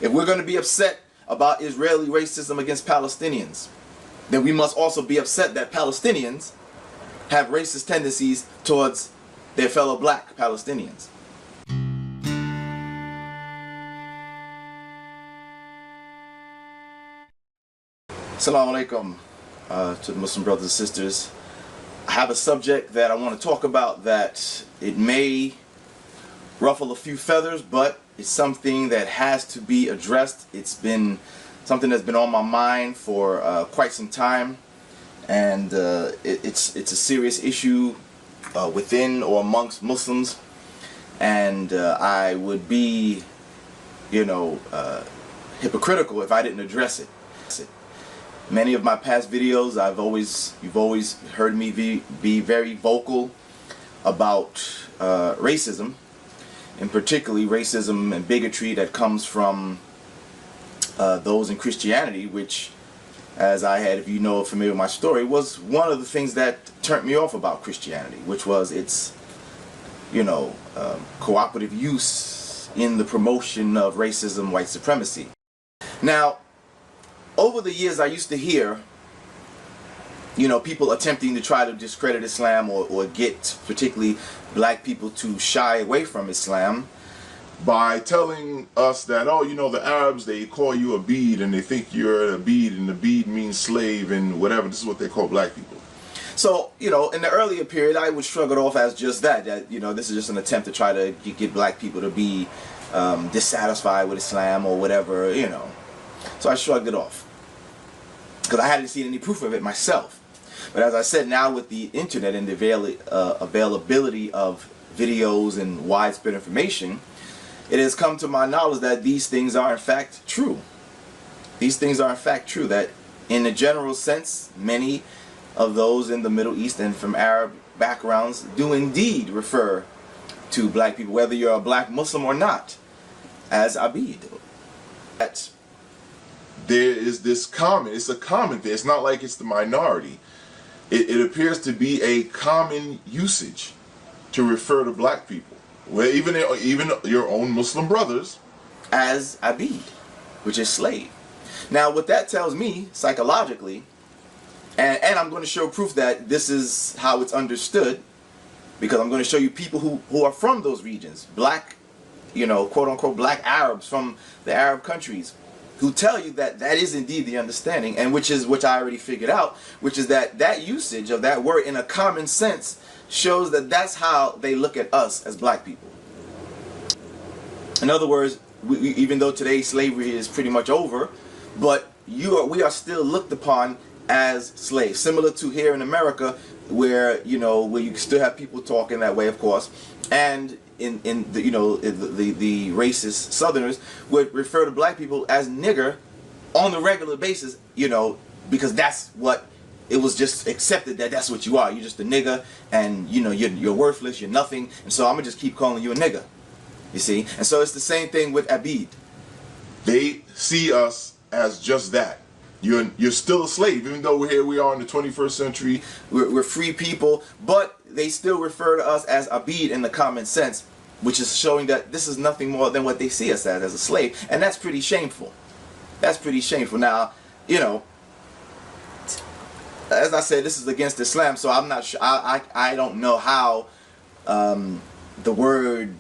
If we're going to be upset about Israeli racism against Palestinians, then we must also be upset that Palestinians have racist tendencies towards their fellow black Palestinians. Assalamu alaikum to the Muslim brothers and sisters. I have a subject that I want to talk about that it may ruffle a few feathers, but it's something that has to be addressed. It's been something that's been on my mind for quite some time, and it's a serious issue within or amongst Muslims, and I would be, hypocritical if I didn't address it. Many of my past videos, you've always heard me be very vocal about racism, and particularly racism and bigotry that comes from those in Christianity, which, as I had, if you know, familiar with my story, was one of the things that turned me off about Christianity, which was its, cooperative use in the promotion of racism, white supremacy. Now, over the years, I used to hear, people attempting to try to discredit Islam or get particularly black people to shy away from Islam by telling us that, the Arabs, they call you Abeed and they think you're an Abeed, and Abeed means slave and whatever. This is what they call black people. So, in the earlier period, I would shrug it off as just that, this is just an attempt to try to get black people to be dissatisfied with Islam or whatever, So I shrugged it off, because I hadn't seen any proof of it myself. But as I said, now with the internet and the availability of videos and widespread information, it has come to my knowledge that these things are in fact true. These things are in fact true, that in a general sense, many of those in the Middle East and from Arab backgrounds do indeed refer to black people, whether you're a black Muslim or not, as Abeed. There is this common, it's a common thing. It's not like it's the minority. It appears to be a common usage to refer to black people, where even your own Muslim brothers, as Abeed, which is slave. Now, what that tells me psychologically, and I'm going to show proof that this is how it's understood, because I'm going to show you people who are from those regions, black, quote unquote black Arabs from the Arab countries, who tell you that that is indeed the understanding, and which I already figured out, which is that usage of that word in a common sense shows that that's how they look at us as black people. In other words, even though today slavery is pretty much over, but we are still looked upon as slaves, similar to here in America, where where you still have people talking that way, of course, and in the racist Southerners would refer to black people as nigger on a regular basis, because that's what it was, just accepted that that's what you are. You're just a nigger, and you're worthless, you're nothing, and so I'm gonna just keep calling you a nigger. You see, and so it's the same thing with Abeed. They see us as just that. You're still a slave, even though we are in the 21st century. We're free people, but they still refer to us as Abeed in the common sense, which is showing that this is nothing more than what they see us as a slave, and that's pretty shameful. That's pretty shameful. Now, as I said, this is against Islam, so I'm not sure. I don't know how the word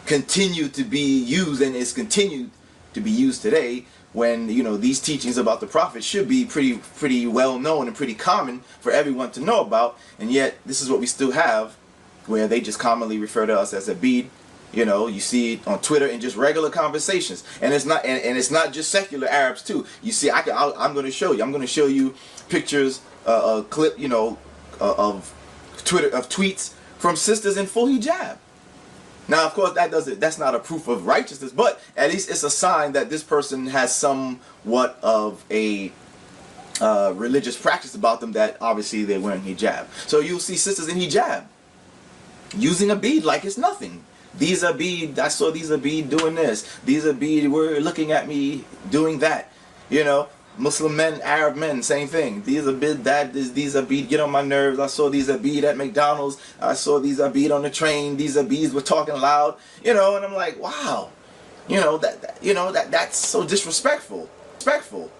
continued to be used, and is continued to be used today, when these teachings about the Prophet should be pretty well known and pretty common for everyone to know about, and yet this is what we still have, where they just commonly refer to us as Abeed. You see it on Twitter in just regular conversations, and it's not just secular Arabs too. You see, I'm going to show you pictures, a clip, of tweets from sisters in full hijab. Now, of course, that's not a proof of righteousness, but at least it's a sign that this person has somewhat of a religious practice about them, that obviously they're wearing hijab. So you'll see sisters in hijab using Abeed like it's nothing. These Abeed, I saw these Abeed doing this. These Abeed were looking at me doing that. Muslim men, Arab men, same thing. These Abeed get on my nerves. I saw these Abeed at McDonald's. I saw these Abeed on the train. These Abeeds were talking loud, and I'm like, wow. That's so disrespectful. Respectful.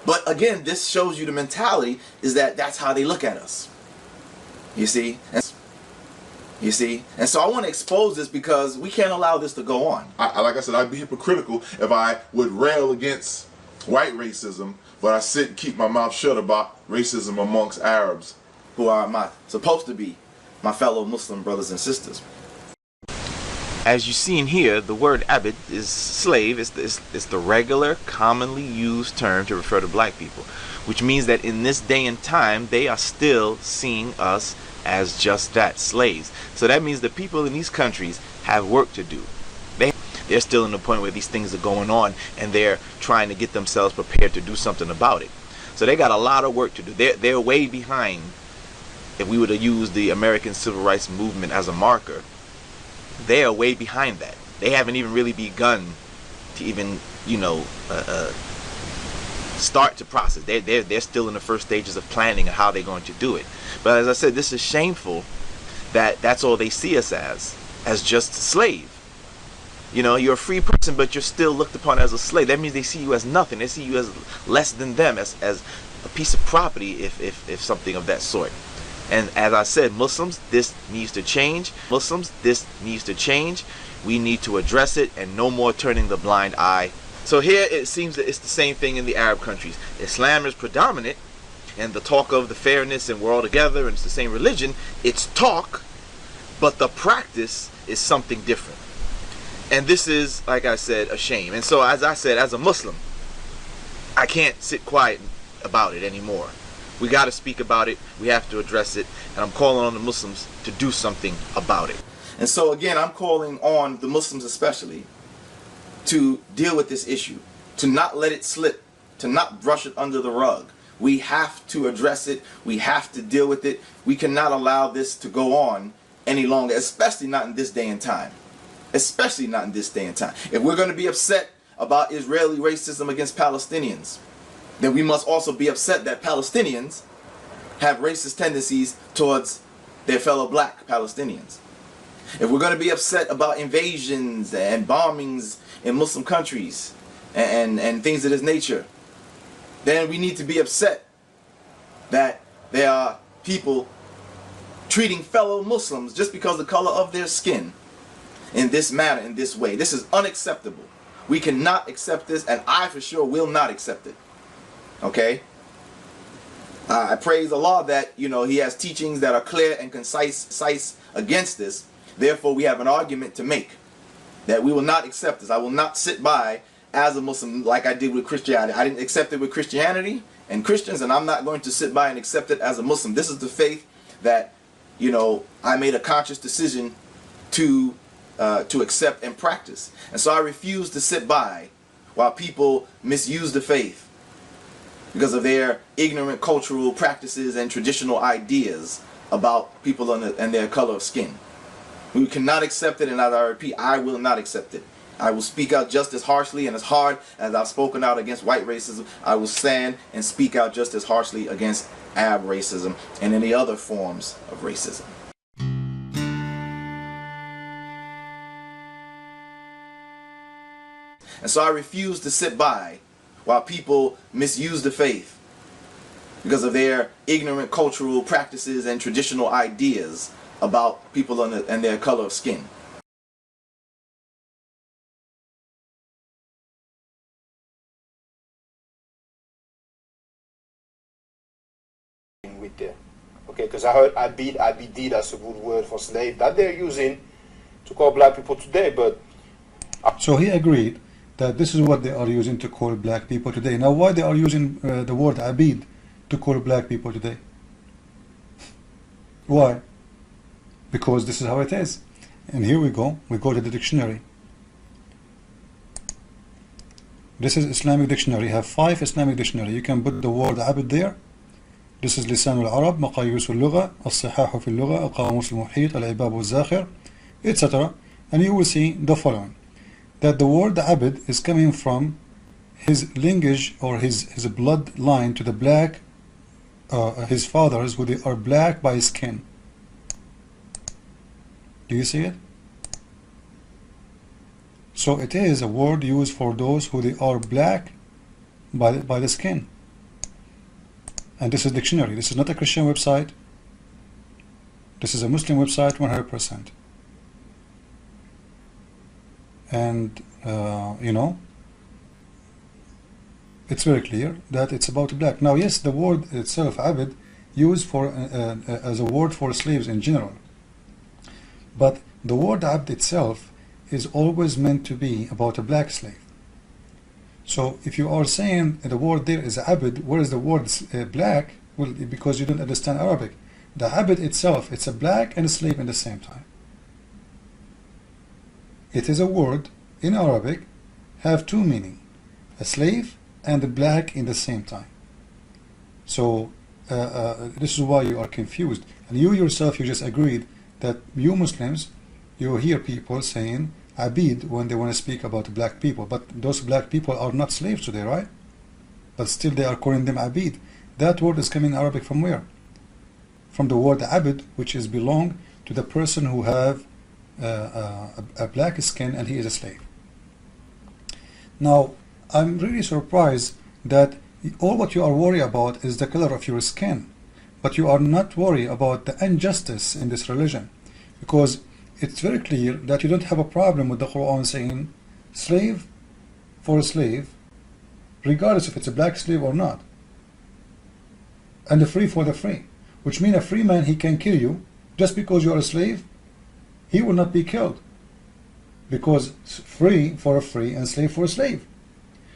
But again, this shows you the mentality is that that's how they look at us. You see? And so I want to expose this because we can't allow this to go on. Like I said, I'd be hypocritical if I would rail against white racism, but I sit and keep my mouth shut about racism amongst Arabs, who are supposed to be my fellow Muslim brothers and sisters. As you see in here, the word Abeed is slave. It's the regular, commonly used term to refer to black people, which means that in this day and time, they are still seeing us as just that, slaves. So that means the people in these countries have work to do. They're still in the point where these things are going on, and they're trying to get themselves prepared to do something about it. So they got a lot of work to do. They're way behind. If we were to use the American Civil Rights Movement as a marker, they are way behind that. They haven't even really begun to even, start to process. They're still in the first stages of planning of how they're going to do it. But as I said, this is shameful that that's all they see us as just a slave. You're a free person, but you're still looked upon as a slave. That means they see you as nothing. They see you as less than them, as a piece of property, if something of that sort. And as I said, Muslims, this needs to change. Muslims, this needs to change. We need to address it, and no more turning the blind eye. So here it seems that it's the same thing in the Arab countries. Islam is predominant, and the talk of the fairness and we're all together and it's the same religion, it's talk, but the practice is something different. And this is, like I said, a shame. And so as I said, as a Muslim, I can't sit quiet about it anymore. We got to speak about it. We have to address it. And I'm calling on the Muslims to do something about it. And so again, I'm calling on the Muslims especially to deal with this issue, to not let it slip, to not brush it under the rug. We have to address it. We have to deal with it. We cannot allow this to go on any longer, especially not in this day and time. Especially not in this day and time. If we're going to be upset about Israeli racism against Palestinians, then we must also be upset that Palestinians have racist tendencies towards their fellow black Palestinians. If we're going to be upset about invasions and bombings in Muslim countries and things of this nature, then we need to be upset that there are people treating fellow Muslims just because of the color of their skin in this manner, in this way. This is unacceptable. We cannot accept this, and I for sure will not accept it. Okay? I praise Allah that, He has teachings that are clear and concise against this. Therefore, we have an argument to make that we will not accept this. I will not sit by as a Muslim like I did with Christianity. I didn't accept it with Christianity and Christians, and I'm not going to sit by and accept it as a Muslim. This is the faith that, I made a conscious decision to accept and practice. And so I refuse to sit by while people misuse the faith because of their ignorant cultural practices and traditional ideas about people and their color of skin. We cannot accept it, and as I repeat, I will not accept it. I will speak out just as harshly and as hard as I've spoken out against white racism. I will stand and speak out just as harshly against Arab racism and any other forms of racism. And so I refuse to sit by while people misuse the faith because of their ignorant cultural practices and traditional ideas about people and their color of skin. With them, okay, because I heard Abeed as a good word for slave that they're using to call black people today, but so he agreed that this is what they are using to call black people today. Now, why they are using the word Abeed to call black people today? Why? Because this is how it is. And here we go to the dictionary. This is Islamic dictionary. You have 5 Islamic dictionary. You can put the word Abeed there. This is لسان العرب, مقاييس اللغة, الصحاح في اللغة, القاموس المحيط, العباب والزاخر, etc. And you will see the following. That the word Abeed is coming from his lineage or his bloodline to the black, his fathers who are black by skin. Do you see it? So it is a word used for those who they are black by the skin. And this is dictionary. This is not a Christian website. This is a Muslim website 100%. And you know, it's very clear that it's about black. Now yes, the word itself, Abeed, used for as a word for slaves in general. But the word Abd itself is always meant to be about a black slave. So if you are saying the word there is Abd, where is the word black? Well, because you don't understand Arabic. The Abd itself, it's a black and a slave in the same time. It is a word in Arabic, have two meanings, a slave and a black in the same time. So this is why you are confused. And you yourself, you just agreed that you Muslims, you hear people saying Abeed when they want to speak about black people, but those black people are not slaves today, right? But still they are calling them Abeed. That word is coming in Arabic from where? From the word Abd, which is belong to the person who have a black skin and he is a slave. Now, I'm really surprised that all what you are worried about is the color of your skin, but you are not worried about the injustice in this religion, because it's very clear that you don't have a problem with the Quran saying slave for a slave, regardless if it's a black slave or not, and the free for the free, which means a free man, he can kill you just because you are a slave. He will not be killed, because free for a free and slave for a slave.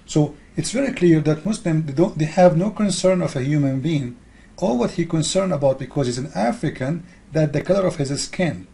So it's very clear that Muslims, they have no concern of a human being. All what he concerned about, because he's an African, that the color of his skin.